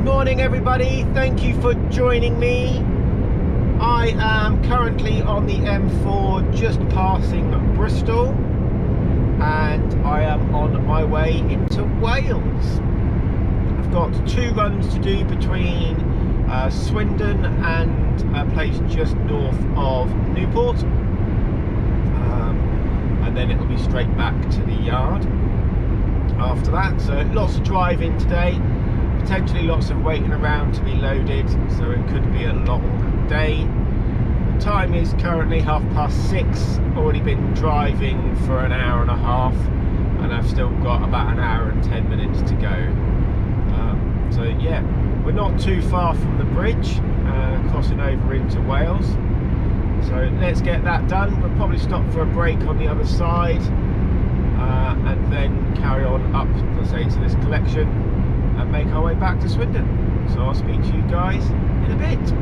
morning everybody, thank you for joining me. I am currently on the M4 just passing Bristol and I am on my way into Wales. I've got 2 runs to do between Swindon and a place just north of Newport, and then it'll be straight back to the yard after that. So lots of driving today, potentially lots of waiting around to be loaded, so it could be a long day. The time is currently 6:30. Already been driving for an hour and a half and I've still got about an hour and 10 minutes to go. So yeah, we're not too far from the bridge, crossing over into Wales. So let's get that done. We'll probably stop for a break on the other side and then carry on up, let's say, to this collection and make our way back to Swindon. So I'll speak to you guys in a bit.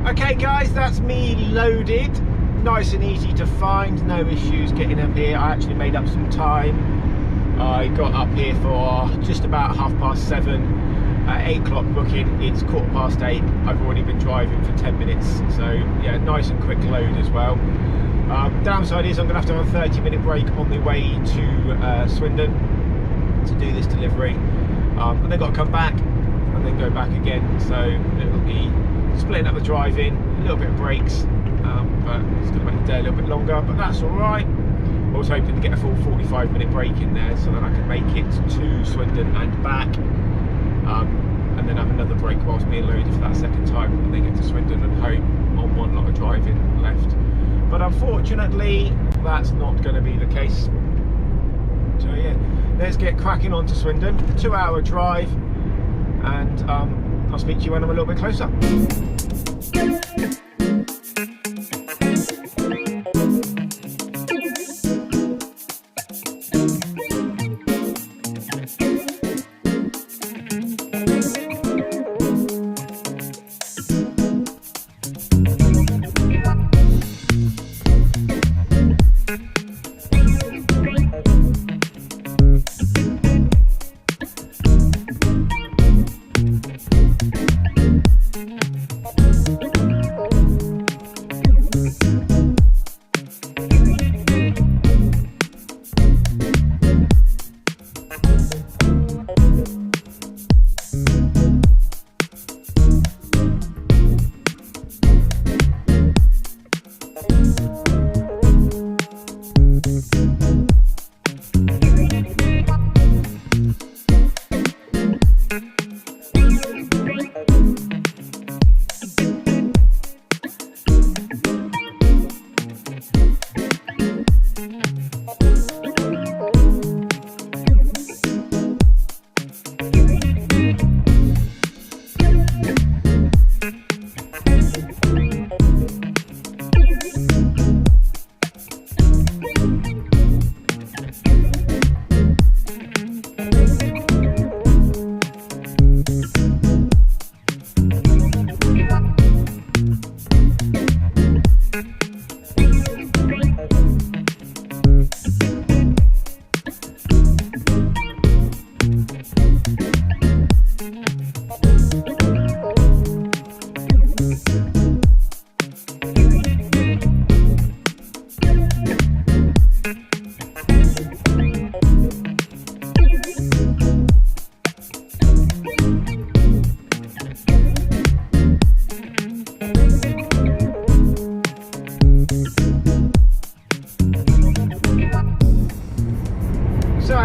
Okay guys, that's me loaded, nice and easy to find, no issues getting up here. I actually made up some time. I got up here for just about 7:30, 8 o'clock booking, it's 8:15. I've already been driving for 10 minutes, so yeah, nice and quick load as well. Downside is I'm going to have a 30-minute break on the way to Swindon to do this delivery, and then got to come back and then go back again, so it'll be splitting up the driving, a little bit of breaks, but it's going to make the day a little bit longer, but that's all right. I was hoping to get a full 45-minute break in there so that I can make it to Swindon and back, and then have another break whilst being loaded for that second time, and then get to Swindon and home on one lot of driving left. But unfortunately, that's not going to be the case. So yeah, let's get cracking on to Swindon. 2-hour drive, and I'll speak to you when I'm a little bit closer.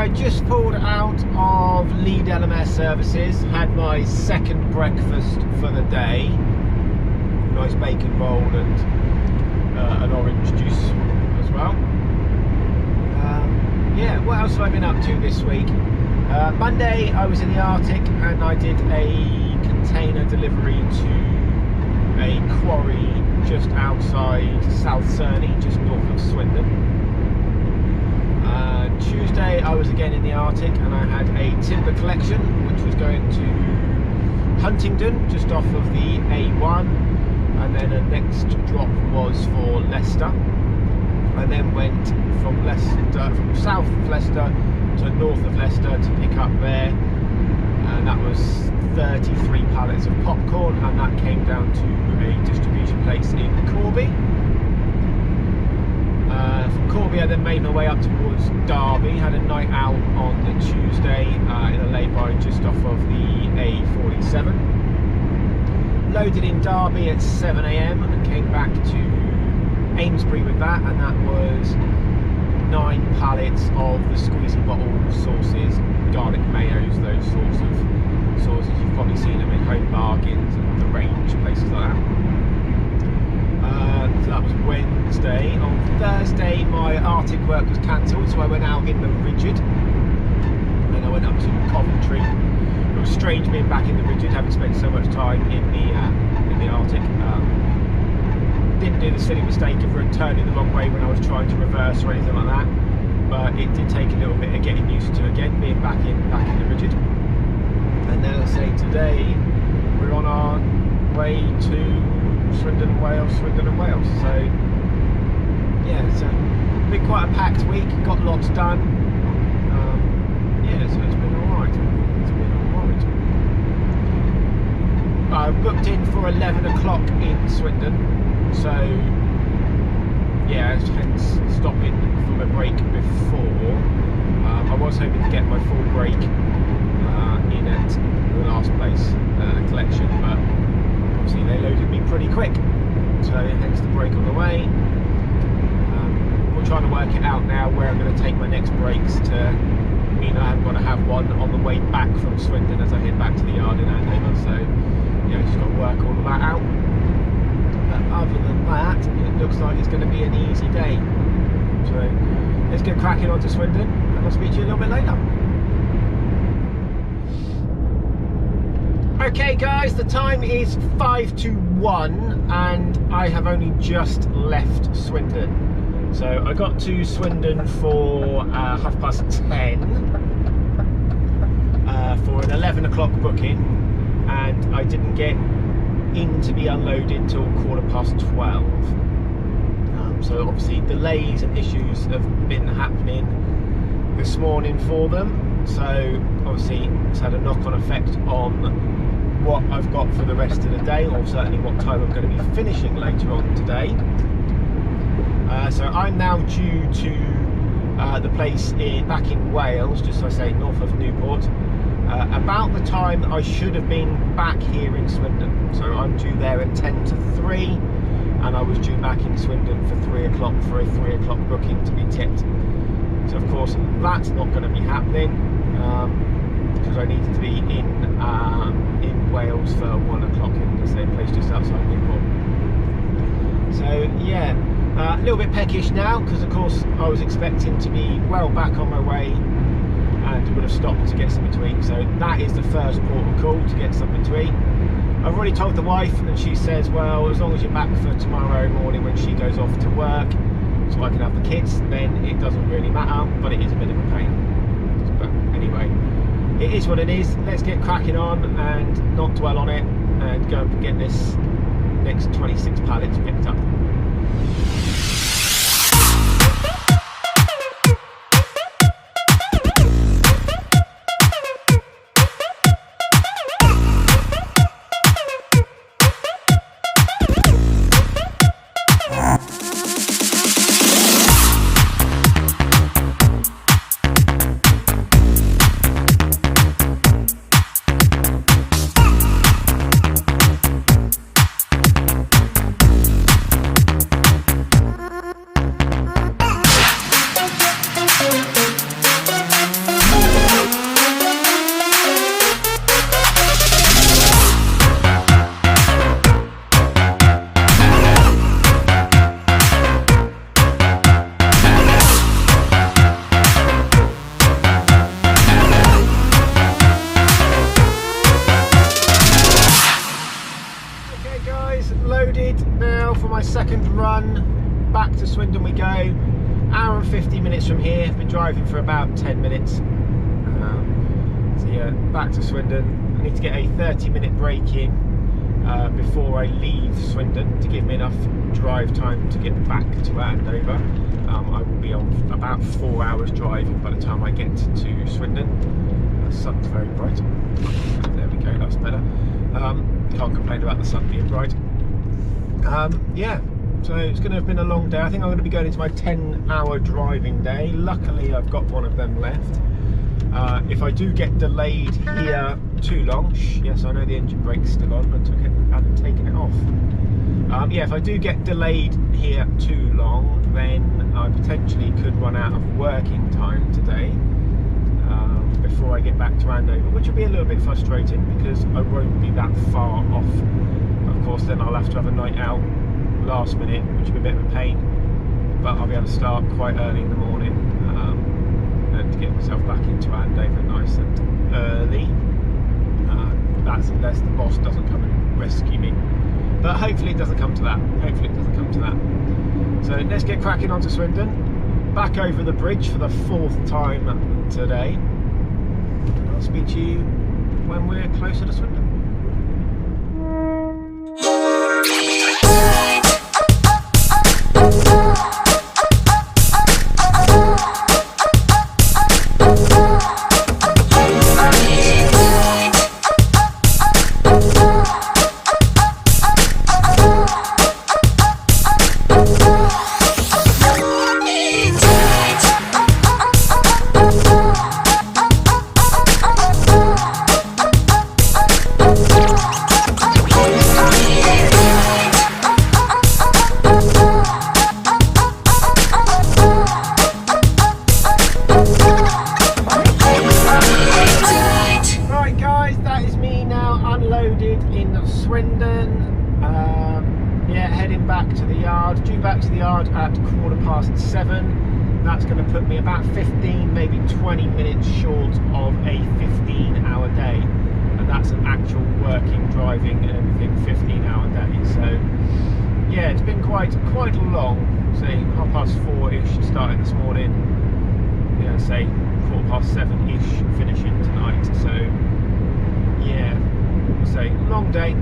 I just pulled out of Lead LMS services, had my second breakfast for the day. Nice bacon roll and an orange juice as well. Yeah, what else have I been up to this week? Monday I was in the Arctic and I did a container delivery to a quarry just outside South Cerney, just north of Swindon. Tuesday I was again in the Arctic and I had a timber collection which was going to Huntingdon, just off of the A1, and then a next drop was for Leicester. I then went from south of Leicester to north of Leicester to pick up there, and that was 33 pallets of popcorn, and that came down to a distribution place in Corby. From Corby I then made my way up towards Derby, had a night out on the Tuesday in a lay-by just off of the A47. Loaded in Derby at 7 AM and came back to Amesbury with that, and that was 9 pallets of the squeezy bottle sauces, garlic mayos, those sorts of sauces. You've probably seen them in Home Bargains and the Range, places like that. So that was Wednesday. On Thursday my Arctic work was cancelled, so I went out in the Rigid. Then I went up to Coventry. It was strange being back in the Rigid, having spent so much time in the Arctic. Didn't do the silly mistake of turning the wrong way when I was trying to reverse or anything like that, but it did take a little bit of getting used to again being back in the Rigid. And then I say today we're on our way to Swindon and Wales. So yeah, it's been quite a packed week, got lots done. Yeah, so it's been alright. I booked in for 11 o'clock in Swindon, so yeah, hence stopping for my break before. I was hoping to get my full break in at the last place collection, but obviously they loaded me pretty quick, so hence the break on the way. We're trying to work it out now where I'm going to take my next breaks to mean I haven't got to have one on the way back from Swindon as I head back to the yard in Andover, so yeah, just got to work all of that out. But other than that, it looks like it's going to be an easy day. So let's get cracking on to Swindon, and I'll speak to you a little bit later. Okay guys, the time is 5 to 1 and I have only just left Swindon. So I got to Swindon for 10:30 for an 11 o'clock booking, and I didn't get in to be unloaded till 12:15. So obviously delays and issues have been happening this morning for them, so obviously it's had a knock-on effect on what I've got for the rest of the day, or certainly what time I'm going to be finishing later on today. So I'm now due to the place back in Wales, just as I say, north of Newport, about the time that I should have been back here in Swindon. So I'm due there at 10 to 3, and I was due back in Swindon for 3 o'clock for a 3 o'clock booking to be tipped. So of course that's not going to be happening, because I needed to be in Wales for 1 o'clock in the same place just outside Newport. So yeah, a little bit peckish now, because of course I was expecting to be well back on my way and would have stopped to get something to eat. So that is the first port of call, to get something to eat. I've already told the wife, and she says, well, as long as you're back for tomorrow morning when she goes off to work, so I can have the kids, then it doesn't really matter, but it is a bit of a pain. But anyway, it is what it is. Let's get cracking on and not dwell on it, and go and get this next 26 pallets picked up. about 50 minutes from here. I've been driving for about 10 minutes. So yeah, back to Swindon. I need to get a 30-minute break in before I leave Swindon to give me enough drive time to get back to Andover. I will be on about 4 hours driving by the time I get to Swindon. The sun's very bright. There we go, that's better. Can't complain about the sun being bright. Yeah, so it's going to have been a long day. I think I'm going to be going into my 10-hour driving day. Luckily I've got one of them left. If I do get delayed here too long, yes, I know the engine brake's still on, but I haven't taken it off. Yeah, if I do get delayed here too long, then I potentially could run out of working time today before I get back to Andover, which will be a little bit frustrating because I won't be that far off. Of course, then I'll have to have a night out last minute, which will be a bit of a pain, but I'll be able to start quite early in the morning and to get myself back into Andover nice and early. That's unless the boss doesn't come and rescue me, but hopefully it doesn't come to that. Hopefully it doesn't come to that. So let's get cracking onto Swindon, back over the bridge for the 4th time today. I'll speak to you when we're closer to Swindon. In Swindon, yeah, heading back to the yard, due back to the yard at 7:15. That's going to put me about 15, maybe 20 minutes short of a 15-hour day, and that's an actual working, driving and everything 15-hour day. So yeah, it's been quite long. Say 4:30ish started this morning, yeah, say 7:15ish finishing tonight. So yeah, so long day.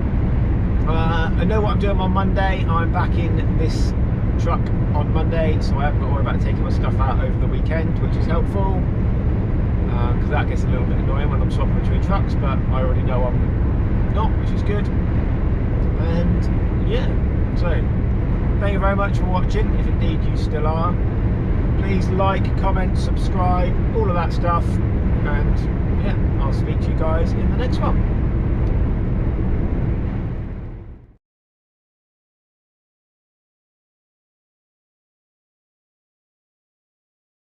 I know what I'm doing on Monday. I'm back in this truck on Monday, so I haven't got to worry about taking my stuff out over the weekend, which is helpful, because that gets a little bit annoying when I'm swapping between trucks, but I already know I'm not, which is good. And yeah, so thank you very much for watching, if indeed you still are. Please like, comment, subscribe, all of that stuff, and yeah, I'll speak to you guys in the next one.